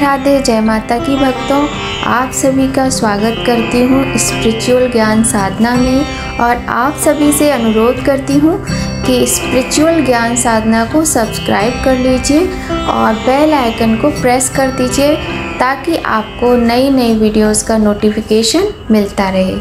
राधे जय माता की भक्तों, आप सभी का स्वागत करती हूँ स्पिरिचुअल ज्ञान साधना में। और आप सभी से अनुरोध करती हूँ कि स्पिरिचुअल ज्ञान साधना को सब्सक्राइब कर लीजिए और बेल आइकन को प्रेस कर दीजिए ताकि आपको नई नई वीडियोस का नोटिफिकेशन मिलता रहे।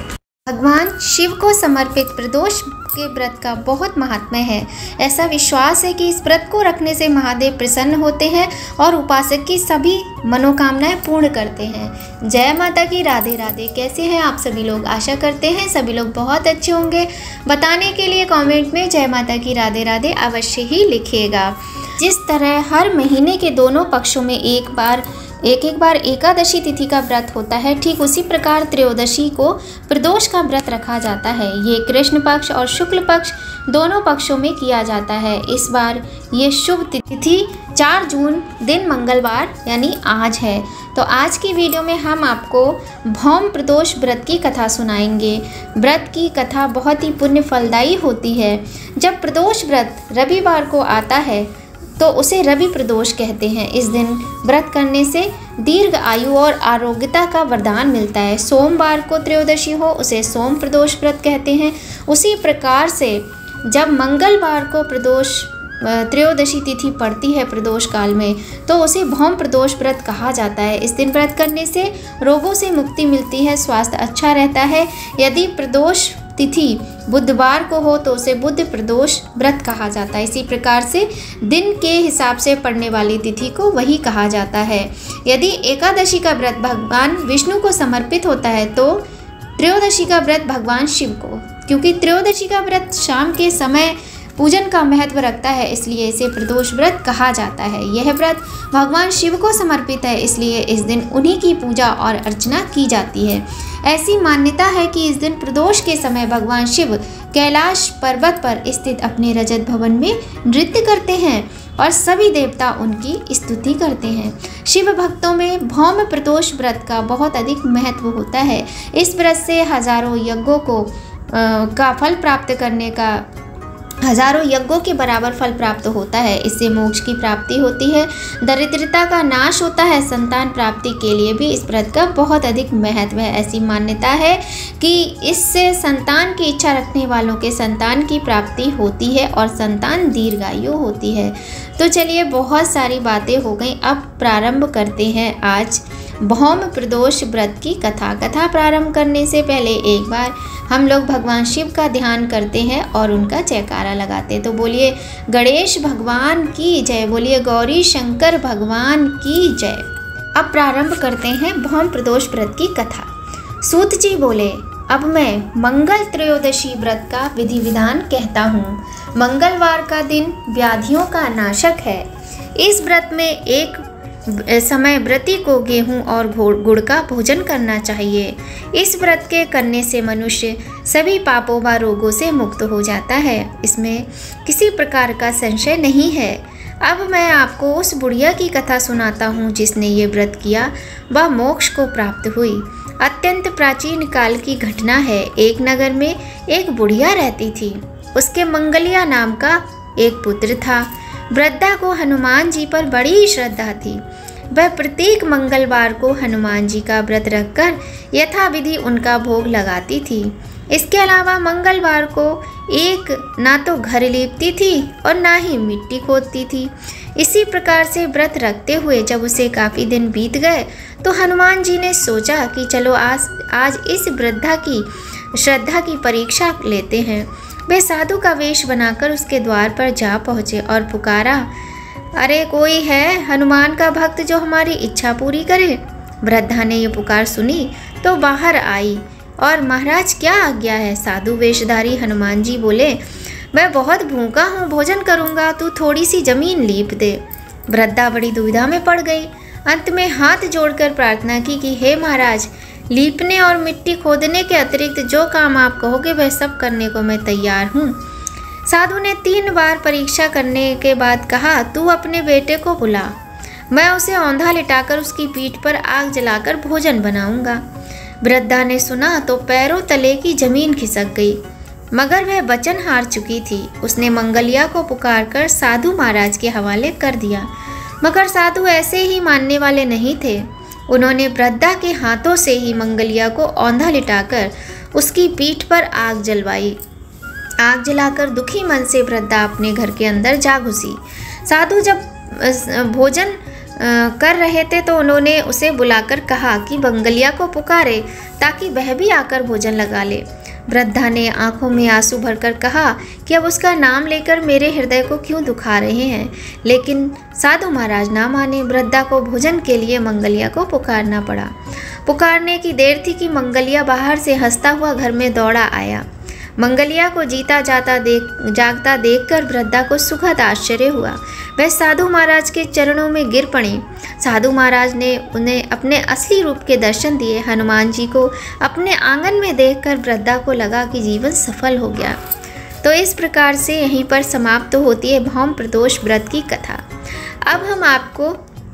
भगवान शिव को समर्पित प्रदोष के व्रत का बहुत महात्म्य है। ऐसा विश्वास है कि इस व्रत को रखने से महादेव प्रसन्न होते हैं और उपासक की सभी मनोकामनाएं पूर्ण करते हैं। जय माता की राधे राधे। कैसे हैं आप सभी लोग? आशा करते हैं सभी लोग बहुत अच्छे होंगे। बताने के लिए कमेंट में जय माता की राधे राधे अवश्य ही लिखिएगा। जिस तरह हर महीने के दोनों पक्षों में एक बार एकादशी तिथि का व्रत होता है, ठीक उसी प्रकार त्रयोदशी को प्रदोष का व्रत रखा जाता है। ये कृष्ण पक्ष और शुक्ल पक्ष दोनों पक्षों में किया जाता है। इस बार ये शुभ तिथि 4 जून दिन मंगलवार यानी आज है। तो आज की वीडियो में हम आपको भौम प्रदोष व्रत की कथा सुनाएंगे। व्रत की कथा बहुत ही पुण्य फलदायी होती है। जब प्रदोष व्रत रविवार को आता है तो उसे रवि प्रदोष कहते हैं। इस दिन व्रत करने से दीर्घ आयु और आरोग्यता का वरदान मिलता है। सोमवार को त्रयोदशी हो उसे सोम प्रदोष व्रत कहते हैं। उसी प्रकार से जब मंगलवार को त्रयोदशी तिथि पड़ती है प्रदोष काल में तो उसे भौम प्रदोष व्रत कहा जाता है। इस दिन व्रत करने से रोगों से मुक्ति मिलती है, स्वास्थ्य अच्छा रहता है। यदि प्रदोष तिथि बुधवार को हो तो उसे बुध प्रदोष व्रत कहा जाता है। इसी प्रकार से दिन के हिसाब से पड़ने वाली तिथि को वही कहा जाता है। यदि एकादशी का व्रत भगवान विष्णु को समर्पित होता है तो त्रयोदशी का व्रत भगवान शिव को, क्योंकि त्रयोदशी का व्रत शाम के समय पूजन का महत्व रखता है, इसलिए इसे प्रदोष व्रत कहा जाता है। यह व्रत भगवान शिव को समर्पित है, इसलिए इस दिन उन्हीं की पूजा और अर्चना की जाती है। ऐसी मान्यता है कि इस दिन प्रदोष के समय भगवान शिव कैलाश पर्वत पर स्थित अपने रजत भवन में नृत्य करते हैं और सभी देवता उनकी स्तुति करते हैं। शिव भक्तों में भौम प्रदोष व्रत का बहुत अधिक महत्व होता है। इस व्रत से हजारों यज्ञों के बराबर फल प्राप्त होता है। इससे मोक्ष की प्राप्ति होती है, दरिद्रता का नाश होता है। संतान प्राप्ति के लिए भी इस व्रत का बहुत अधिक महत्व है। ऐसी मान्यता है कि इससे संतान की इच्छा रखने वालों के संतान की प्राप्ति होती है और संतान दीर्घायु होती है। तो चलिए, बहुत सारी बातें हो गई, अब प्रारंभ करते हैं आज भौम प्रदोष व्रत की कथा प्रारंभ करने से पहले एक बार हम लोग भगवान शिव का ध्यान करते हैं और उनका जयकारा लगाते हैं। तो बोलिए गणेश भगवान की जय, बोलिए गौरी शंकर भगवान की जय। अब प्रारंभ करते हैं भौम प्रदोष व्रत की कथा। सूत जी बोले, अब मैं मंगल त्रयोदशी व्रत का विधि विधान कहता हूँ। मंगलवार का दिन व्याधियों का नाशक है। इस व्रत में एक समय व्रती को गेहूं और गुड़ का भोजन करना चाहिए। इस व्रत के करने से मनुष्य सभी पापों व रोगों से मुक्त हो जाता है, इसमें किसी प्रकार का संशय नहीं है। अब मैं आपको उस बुढ़िया की कथा सुनाता हूँ जिसने ये व्रत किया वह मोक्ष को प्राप्त हुई। अत्यंत प्राचीन काल की घटना है। एक नगर में एक बुढ़िया रहती थी। उसके मंगलिया नाम का एक पुत्र था। वृद्धा को हनुमान जी पर बड़ी श्रद्धा थी। वह प्रत्येक मंगलवार को हनुमान जी का व्रत रखकर यथाविधि उनका भोग लगाती थी। इसके अलावा मंगलवार को एक ना तो घर लीपती थी और ना ही मिट्टी खोदती थी। इसी प्रकार से व्रत रखते हुए जब उसे काफ़ी दिन बीत गए तो हनुमान जी ने सोचा कि चलो आज इस वृद्धा की श्रद्धा की परीक्षा लेते हैं। वे साधु का वेश बनाकर उसके द्वार पर जा पहुँचे और पुकारा, अरे कोई है हनुमान का भक्त जो हमारी इच्छा पूरी करे। वृद्धा ने ये पुकार सुनी तो बाहर आई और महाराज क्या आज्ञा है? साधु वेशधारी हनुमान जी बोले, मैं बहुत भूखा हूँ, भोजन करूँगा, तू थोड़ी सी जमीन लीप दे। वृद्धा बड़ी दुविधा में पड़ गई। अंत में हाथ जोड़कर प्रार्थना की कि हे महाराज, लीपने और मिट्टी खोदने के अतिरिक्त जो काम आप कहोगे वह सब करने को मैं तैयार हूँ। साधु ने 3 बार परीक्षा करने के बाद कहा, तू अपने बेटे को बुला, मैं उसे औंधा लिटाकर उसकी पीठ पर आग जलाकर भोजन बनाऊंगा। वृद्धा ने सुना तो पैरों तले की जमीन खिसक गई, मगर वह वचन हार चुकी थी। उसने मंगलिया को पुकारकर साधु महाराज के हवाले कर दिया। मगर साधु ऐसे ही मानने वाले नहीं थे। उन्होंने वृद्धा के हाथों से ही मंगलिया को औंधा लिटाकर उसकी पीठ पर आग जलवाई। आग जलाकर दुखी मन से वृद्धा अपने घर के अंदर जा घुसी। साधु जब भोजन कर रहे थे तो उन्होंने उसे बुलाकर कहा कि मंगलिया को पुकारे ताकि वह भी आकर भोजन लगा ले। वृद्धा ने आंखों में आंसू भरकर कहा कि अब उसका नाम लेकर मेरे हृदय को क्यों दुखा रहे हैं, लेकिन साधु महाराज ना माने। वृद्धा को भोजन के लिए मंगलिया को पुकारना पड़ा। पुकारने की देर थी कि मंगलिया बाहर से हंसता हुआ घर में दौड़ा आया। मंगलिया को जीता जागता देखकर वृद्धा को सुखद आश्चर्य हुआ। वह साधु महाराज के चरणों में गिर पड़ी। साधु महाराज ने उन्हें अपने असली रूप के दर्शन दिए। हनुमान जी को अपने आंगन में देखकर वृद्धा को लगा कि जीवन सफल हो गया। तो इस प्रकार से यहीं पर समाप्त होती है भौम प्रदोष व्रत की कथा। अब हम आपको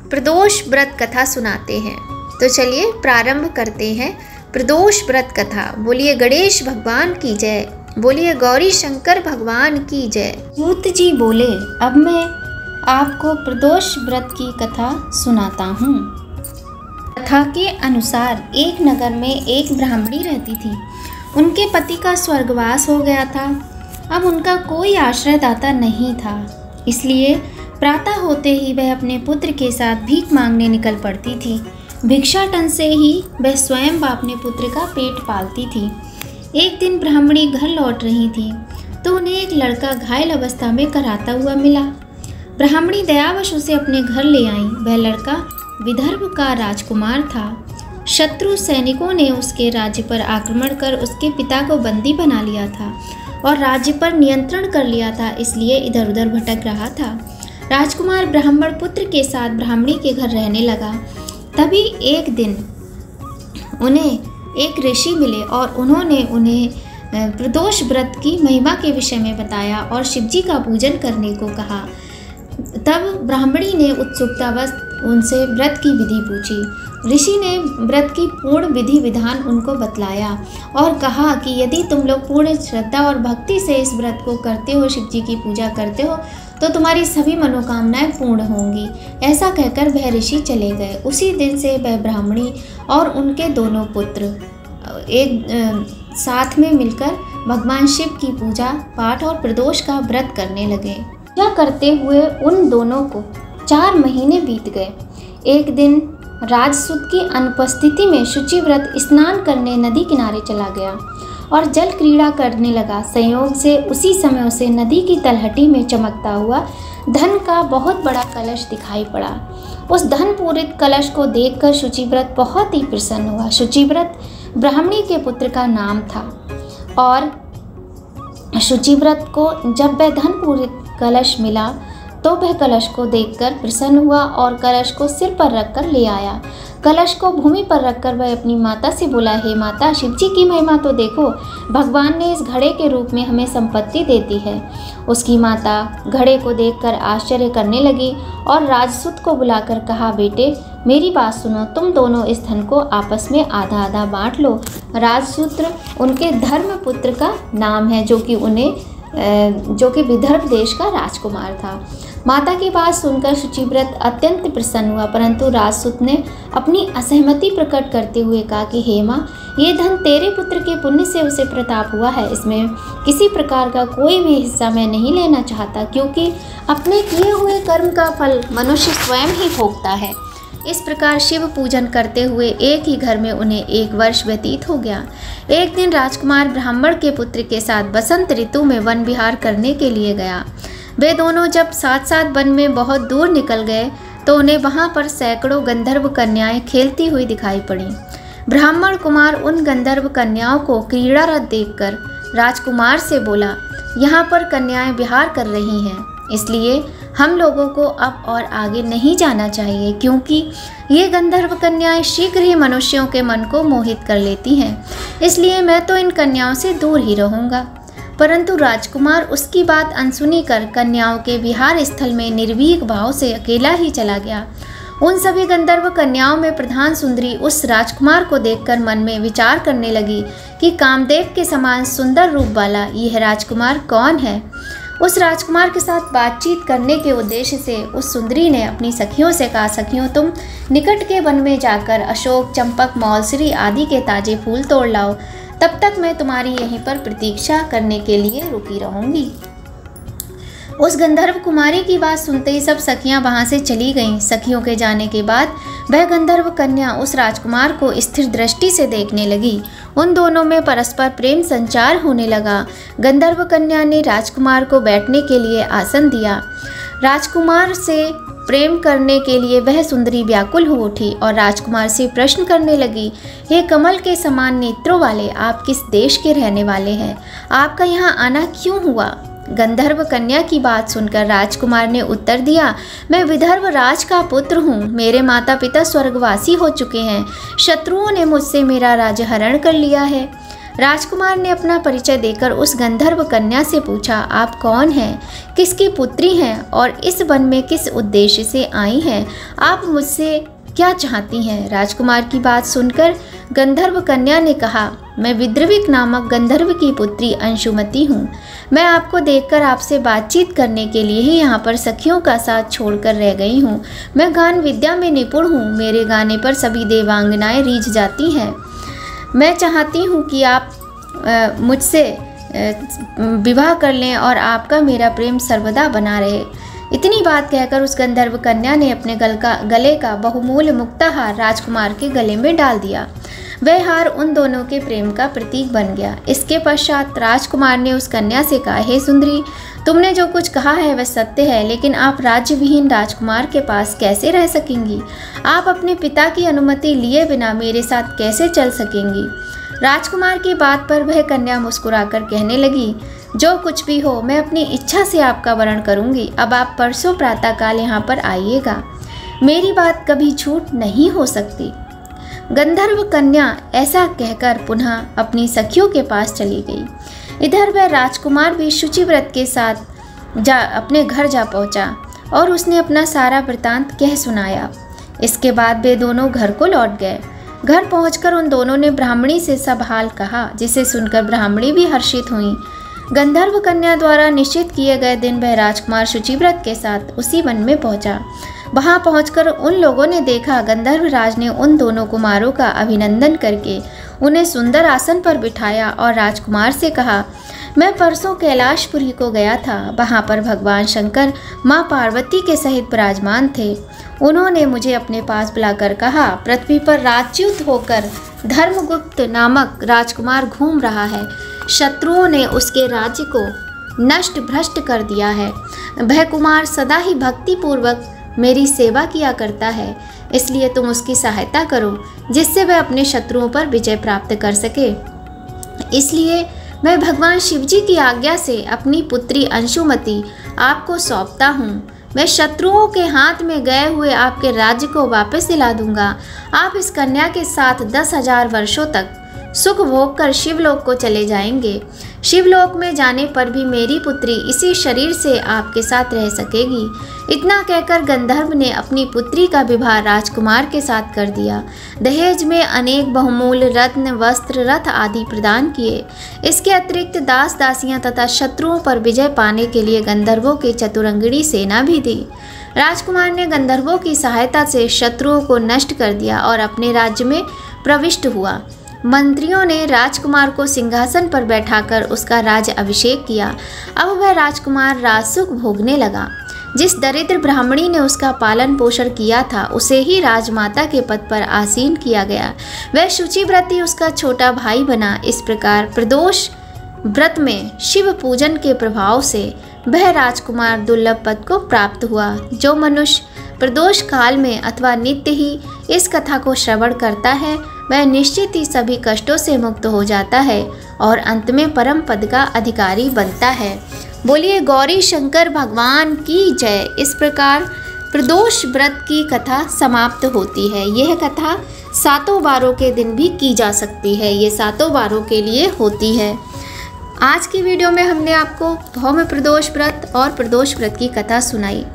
प्रदोष व्रत कथा सुनाते हैं। तो चलिए प्रारंभ करते हैं प्रदोष व्रत कथा। बोलिए गणेश भगवान की जय, बोलिए गौरी शंकर भगवान की जय। सूत जी बोले, अब मैं आपको प्रदोष व्रत की कथा सुनाता हूँ। कथा के अनुसार एक नगर में एक ब्राह्मणी रहती थी। उनके पति का स्वर्गवास हो गया था। अब उनका कोई आश्रयदाता नहीं था, इसलिए प्रातः होते ही वह अपने पुत्र के साथ भीख मांगने निकल पड़ती थी। भिक्षाटन से ही वह स्वयं अपने पुत्र का पेट पालती थी। एक दिन ब्राह्मणी घर लौट रही थी तो उन्हें एक लड़का घायल अवस्था में कराता हुआ मिला। ब्राह्मणी दयावश उसे अपने घर ले आई। वह लड़का विदर्भ का राजकुमार था। शत्रु सैनिकों ने उसके राज्य पर आक्रमण कर उसके पिता को बंदी बना लिया था और राज्य पर नियंत्रण कर लिया था, इसलिए इधर उधर भटक रहा था। राजकुमार ब्राह्मण पुत्र के साथ ब्राह्मणी के घर रहने लगा। तभी एक दिन उन्हें एक ऋषि मिले और उन्होंने उन्हें प्रदोष व्रत की महिमा के विषय में बताया और शिवजी का पूजन करने को कहा। तब ब्राह्मणी ने उत्सुकतावश उनसे व्रत की विधि पूछी। ऋषि ने व्रत की पूर्ण विधि विधान उनको बतलाया और कहा कि यदि तुम लोग पूर्ण श्रद्धा और भक्ति से इस व्रत को करते हो, शिवजी की पूजा करते हो, तो तुम्हारी सभी मनोकामनाएं पूर्ण होंगी। ऐसा कहकर वह ऋषि चले गए। उसी दिन से वह ब्राह्मणी और उनके दोनों पुत्र एक साथ में मिलकर भगवान शिव की पूजा पाठ और प्रदोष का व्रत करने लगे। पूजा करते हुए उन दोनों को 4 महीने बीत गए। एक दिन राजसूत की अनुपस्थिति में शुचिव्रत स्नान करने नदी किनारे चला गया और जल क्रीड़ा करने लगा। संयोग से उसी समय उसे नदी की तलहटी में चमकता हुआ धन का बहुत बड़ा कलश दिखाई पड़ा। उस धन पूरित कलश को देखकर शुचिव्रत बहुत ही प्रसन्न हुआ। शुचिव्रत ब्राह्मणी के पुत्र का नाम था और शुचिव्रत को जब वह धन पूरित कलश मिला तो वह कलश को देखकर प्रसन्न हुआ और कलश को सिर पर रखकर ले आया। कलश को भूमि पर रखकर वह अपनी माता से बोला, हे माता, शिवजी की महिमा तो देखो, भगवान ने इस घड़े के रूप में हमें संपत्ति दे दी है। उसकी माता घड़े को देखकर आश्चर्य करने लगी और राजसूत को बुलाकर कहा, बेटे मेरी बात सुनो, तुम दोनों इस धन को आपस में आधा आधा बांट लो। राजसूत उनके धर्मपुत्र का नाम है, जो कि विदर्भ देश का राजकुमार था। माता की बात सुनकर शुचिव्रत अत्यंत प्रसन्न हुआ, परंतु राजसूत ने अपनी असहमति प्रकट करते हुए कहा कि हे माँ, ये धन तेरे पुत्र के पुण्य से उसे प्रताप हुआ है। इसमें किसी प्रकार का कोई भी हिस्सा मैं नहीं लेना चाहता, क्योंकि अपने किए हुए कर्म का फल मनुष्य स्वयं ही भोगता है। इस प्रकार शिव पूजन करते हुए एक ही घर में उन्हें 1 वर्ष व्यतीत हो गया। एक दिन राजकुमार ब्राह्मण के पुत्र के साथ बसंत ऋतु में वन विहार करने के लिए गया। वे दोनों जब साथ साथ वन में बहुत दूर निकल गए तो उन्हें वहां पर सैकड़ों गंधर्व कन्याएं खेलती हुई दिखाई पड़ी। ब्राह्मण कुमार उन गंधर्व कन्याओं को क्रीड़ारत देखकर राजकुमार से बोला, यहाँ पर कन्याएं विहार कर रही हैं, इसलिए हम लोगों को अब और आगे नहीं जाना चाहिए, क्योंकि ये गंधर्व कन्याएं शीघ्र ही मनुष्यों के मन को मोहित कर लेती हैं। इसलिए मैं तो इन कन्याओं से दूर ही रहूँगा। परंतु राजकुमार उसकी बात अनसुनी कर कन्याओं के विहार स्थल में निर्भीक भाव से अकेला ही चला गया। उन सभी गंधर्व कन्याओं में प्रधान सुंदरी उस राजकुमार को देखकर मन में विचार करने लगी कि कामदेव के समान सुंदर रूप वाला यह राजकुमार कौन है। उस राजकुमार के साथ बातचीत करने के उद्देश्य से उस सुंदरी ने अपनी सखियों से कहा, सखियों तुम निकट के वन में जाकर अशोक, चंपक, मौलसरी आदि के ताजे फूल तोड़ लाओ, तब तक मैं तुम्हारी यहीं पर प्रतीक्षा करने के लिए रुकी रहूंगी। उस गंधर्व कुमारी की बात सुनते ही सब सखियां वहां से चली गईं। सखियों के जाने के बाद वह गंधर्व कन्या उस राजकुमार को स्थिर दृष्टि से देखने लगी। उन दोनों में परस्पर प्रेम संचार होने लगा। गंधर्व कन्या ने राजकुमार को बैठने के लिए आसन दिया। राजकुमार से प्रेम करने के लिए वह सुंदरी व्याकुल हो उठी और राजकुमार से प्रश्न करने लगी, हे कमल के समान नेत्रों वाले, आप किस देश के रहने वाले हैं? आपका यहाँ आना क्यों हुआ? गंधर्व कन्या की बात सुनकर राजकुमार ने उत्तर दिया, मैं विदर्भ राज का पुत्र हूँ। मेरे माता पिता स्वर्गवासी हो चुके हैं। शत्रुओं ने मुझसे मेरा राज्य हरण कर लिया है। राजकुमार ने अपना परिचय देकर उस गंधर्व कन्या से पूछा, आप कौन हैं, किसकी पुत्री हैं और इस वन में किस उद्देश्य से आई हैं? आप मुझसे क्या चाहती हैं? राजकुमार की बात सुनकर गंधर्व कन्या ने कहा, मैं विद्रविक नामक गंधर्व की पुत्री अंशुमति हूँ। मैं आपको देखकर आपसे बातचीत करने के लिए ही यहाँ पर सखियों का साथ छोड़कर रह गई हूँ। मैं गान विद्या में निपुण हूँ। मेरे गाने पर सभी देवांगनाएं रीझ जाती हैं। मैं चाहती हूँ कि आप मुझसे विवाह कर लें और आपका मेरा प्रेम सर्वदा बना रहे। इतनी बात कहकर उस गंधर्व कन्या ने अपने गले का बहुमूल्य मुक्ताहार राजकुमार के गले में डाल दिया। वह हार उन दोनों के प्रेम का प्रतीक बन गया। इसके पश्चात राजकुमार ने उस कन्या से कहा, हे सुंदरी, तुमने जो कुछ कहा है वह सत्य है, लेकिन आप राज्य विहीन राजकुमार के पास कैसे रह सकेंगी? आप अपने पिता की अनुमति लिए बिना मेरे साथ कैसे चल सकेंगी? राजकुमार की बात पर वह कन्या मुस्कुराकर कहने लगी, जो कुछ भी हो मैं अपनी इच्छा से आपका वरण करूंगी। अब आप परसों प्रातःकाल यहाँ पर आइएगा। मेरी बात कभी झूठ नहीं हो सकती। गंधर्व कन्या ऐसा कहकर पुनः अपनी सखियों के पास चली गई। इधर वह राजकुमार भी शुचिव्रत के साथ अपने घर जा पहुंचा और उसने अपना सारा वृतांत कह सुनाया। इसके बाद वे दोनों घर को लौट गए। घर पहुंचकर उन दोनों ने ब्राह्मणी से सब हाल कहा, जिसे सुनकर ब्राह्मणी भी हर्षित हुई। गंधर्व कन्या द्वारा निश्चित किए गए दिन वह राजकुमार शुचिव्रत के साथ उसी वन में पहुंचा। वहां पहुंचकर उन लोगों ने देखा गंधर्व राज ने उन दोनों कुमारों का अभिनंदन करके उन्हें सुंदर आसन पर बिठाया और राजकुमार से कहा, मैं परसों कैलाशपुरी को गया था। वहां पर भगवान शंकर मां पार्वती के सहित विराजमान थे। उन्होंने मुझे अपने पास बुलाकर कहा, पृथ्वी पर राज्यच्युत होकर धर्मगुप्त नामक राजकुमार घूम रहा है। शत्रुओं ने उसके राज्य को नष्ट भ्रष्ट कर दिया है। वह कुमार सदा ही भक्ति पूर्वक मेरी सेवा किया करता है, इसलिए तुम उसकी सहायता करो जिससे वह अपने शत्रुओं पर विजय प्राप्त कर सके। इसलिए मैं भगवान शिवजी की आज्ञा से अपनी पुत्री अंशुमति आपको सौंपता हूँ। मैं शत्रुओं के हाथ में गए हुए आपके राज्य को वापस दिला दूंगा। आप इस कन्या के साथ 10,000 वर्षों तक सुख भोग कर शिवलोक को चले जाएंगे। शिवलोक में जाने पर भी मेरी पुत्री इसी शरीर से आपके साथ रह सकेगी। इतना कहकर गंधर्व ने अपनी पुत्री का विवाह राजकुमार के साथ कर दिया। दहेज में अनेक बहुमूल्य रत्न, वस्त्र, रथ आदि प्रदान किए। इसके अतिरिक्त दास दासियां तथा शत्रुओं पर विजय पाने के लिए गंधर्वों की चतुरंगिणी सेना भी दी। राजकुमार ने गंधर्वों की सहायता से शत्रुओं को नष्ट कर दिया और अपने राज्य में प्रविष्ट हुआ। मंत्रियों ने राजकुमार को सिंहासन पर बैठाकर उसका राज अभिषेक किया। अब वह राजकुमार राजसुख भोगने लगा। जिस दरिद्र ब्राह्मणी ने उसका पालन पोषण किया था उसे ही राजमाता के पद पर आसीन किया गया। वह शुचिव्रती उसका छोटा भाई बना। इस प्रकार प्रदोष व्रत में शिव पूजन के प्रभाव से वह राजकुमार दुर्लभ पद को प्राप्त हुआ। जो मनुष्य प्रदोष काल में अथवा नित्य ही इस कथा को श्रवण करता है वह निश्चित ही सभी कष्टों से मुक्त हो जाता है और अंत में परम पद का अधिकारी बनता है। बोलिए गौरी शंकर भगवान की जय। इस प्रकार प्रदोष व्रत की कथा समाप्त होती है। यह कथा 7 वारों के दिन भी की जा सकती है। ये 7 वारों के लिए होती है। आज की वीडियो में हमने आपको भौम प्रदोष व्रत और प्रदोष व्रत की कथा सुनाई।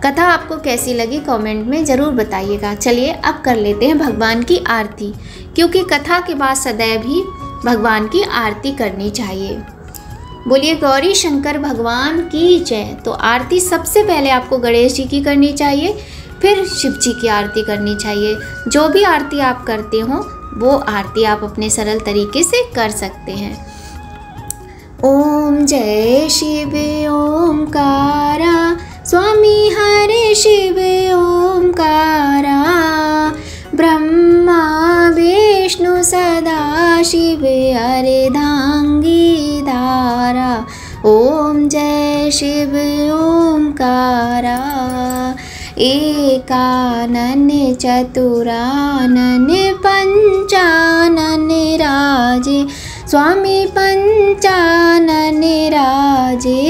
कथा आपको कैसी लगी कमेंट में ज़रूर बताइएगा। चलिए अब कर लेते हैं भगवान की आरती, क्योंकि कथा के बाद सदैव ही भगवान की आरती करनी चाहिए। बोलिए गौरी शंकर भगवान की जय। तो आरती सबसे पहले आपको गणेश जी की करनी चाहिए, फिर शिव जी की आरती करनी चाहिए। जो भी आरती आप करते हो वो आरती आप अपने सरल तरीके से कर सकते हैं। ओम जय शिव ओमकारा, स्वामी हरे शिव ओमकारा, ब्रह्मा विष्णु सदा शिव अर्धांगी धारा। ओम जय शिव ओमकारा, एकानन चतुरानन पंचानन राजे, स्वामी पंचानन राजे।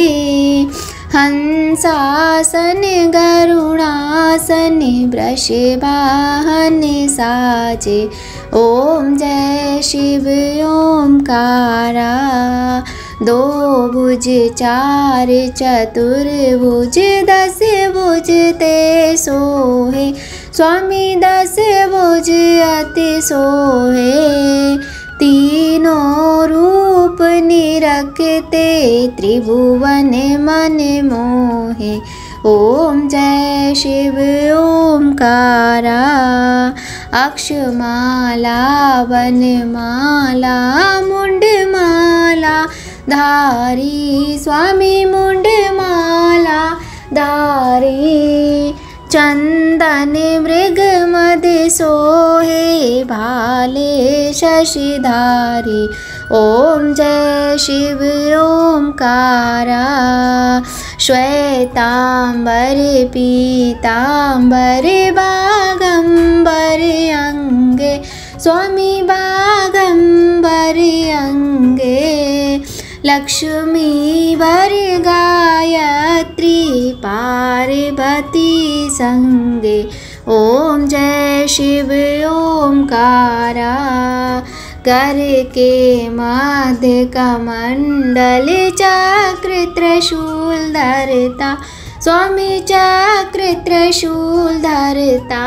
हंसासन गरुड़ासन वृषभासन साजे। ओम जय शिव ओमकारा, दो भुज चार चतुर्भुज दस भुज ते सोहे, स्वामी दस भुज अति सोहे। तीनों रूप निरखते त्रिभुवन मन मोहे। ओम जय शिव ओमकारा, अक्षमाला वनमाला मुंडमाला धारी, स्वामी मुंडमाला धारी। चंदन मृग मद सोहे भाले शशिधारी। ओम जय शिव ओमकारा, श्वेतांबर पीतांबर बागंबर अंगे, स्वामी बागंबर अंगे। लक्ष्मी वर गायत्री पार्वती संगे। ओम जय शिव ओमकारा, कर के मध्य कमंडल चक्र त्रिशूल धरता, स्वामी चक्र त्रिशूल धरता।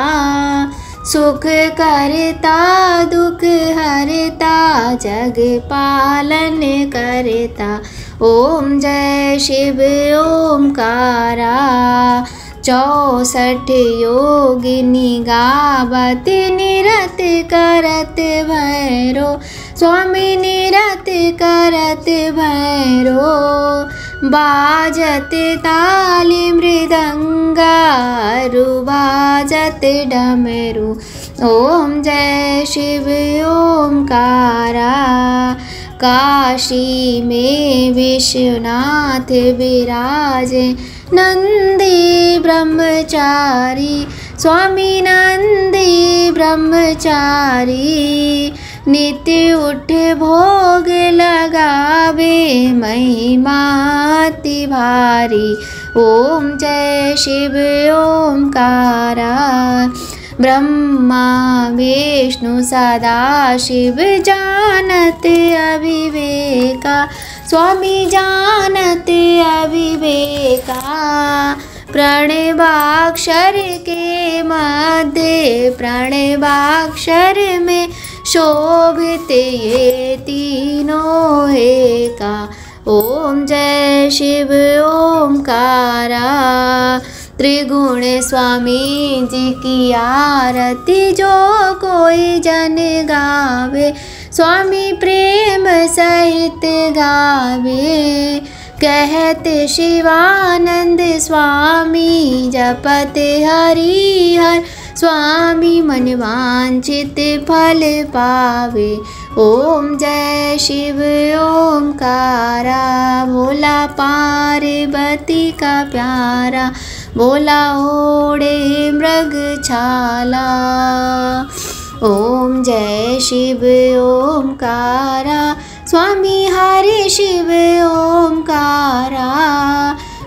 सुख करता दुख हरता, जग पालन करता। ओम जय शिव ओमकारा, 64 योगिनी गावत निरत करत भैरो, स्वामी निरत करत भैरो। बाजत ताली मृदंगा, बाजत डमरू। ओम जय शिव ओमकारा, काशी में विश्वनाथ विराजे, नंदी ब्रह्मचारी, स्वामी नंदी ब्रह्मचारी। नित्य उठ भोग लगावे, महिमा अति भारी। ओम जय शिव ओमकारा, ब्रह्मा विष्णु सदा शिव जानत अविवेका, स्वामी जानत अविवेका। प्रणवाक्षर के मध्य प्रणवाक्षर में शोभित ये तीनों एका। ओम जय शिव ओमकारा, त्रिगुण स्वामी जी की आरती जो कोई जन गावे, स्वामी प्रेम सहित गावे। कहते शिवानंद स्वामी जपत हरि हर, स्वामी मन वांछित फल पावे। ओम जय शिव ओमकारा, भोला पार्वती का प्यारा, भोला ओढ़े मृग छाला। ओम जय शिव ओमकारा, स्वामी हरि शिव ओमकारा।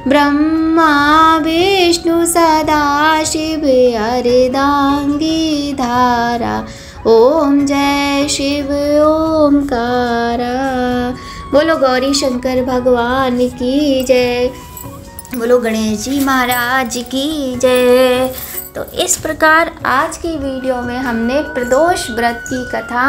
ब्रह्मा विष्णु सदा शिव अर्धांगी धारा। ओम जय शिव ओमकारा। बोलो गौरी शंकर भगवान की जय, बोलो गणेश जी महाराज की जय। तो इस प्रकार आज की वीडियो में हमने प्रदोष व्रत की कथा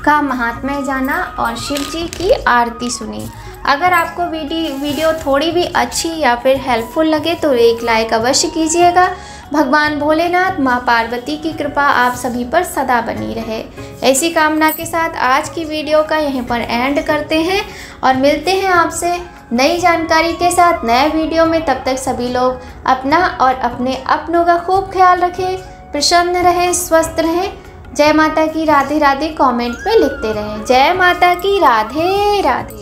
का महात्म्य जाना और शिव जी की आरती सुनी। अगर आपको वीडियो थोड़ी भी अच्छी या फिर हेल्पफुल लगे तो एक लाइक अवश्य कीजिएगा। भगवान भोलेनाथ, माँ पार्वती की कृपा आप सभी पर सदा बनी रहे। ऐसी कामना के साथ आज की वीडियो का यहीं पर एंड करते हैं और मिलते हैं आपसे नई जानकारी के साथ नए वीडियो में। तब तक सभी लोग अपना और अपने अपनों का खूब ख्याल रखें, प्रसन्न रहें, स्वस्थ रहें। जय माता की, राधे राधे कमेंट में लिखते रहें। जय माता की, राधे राधे।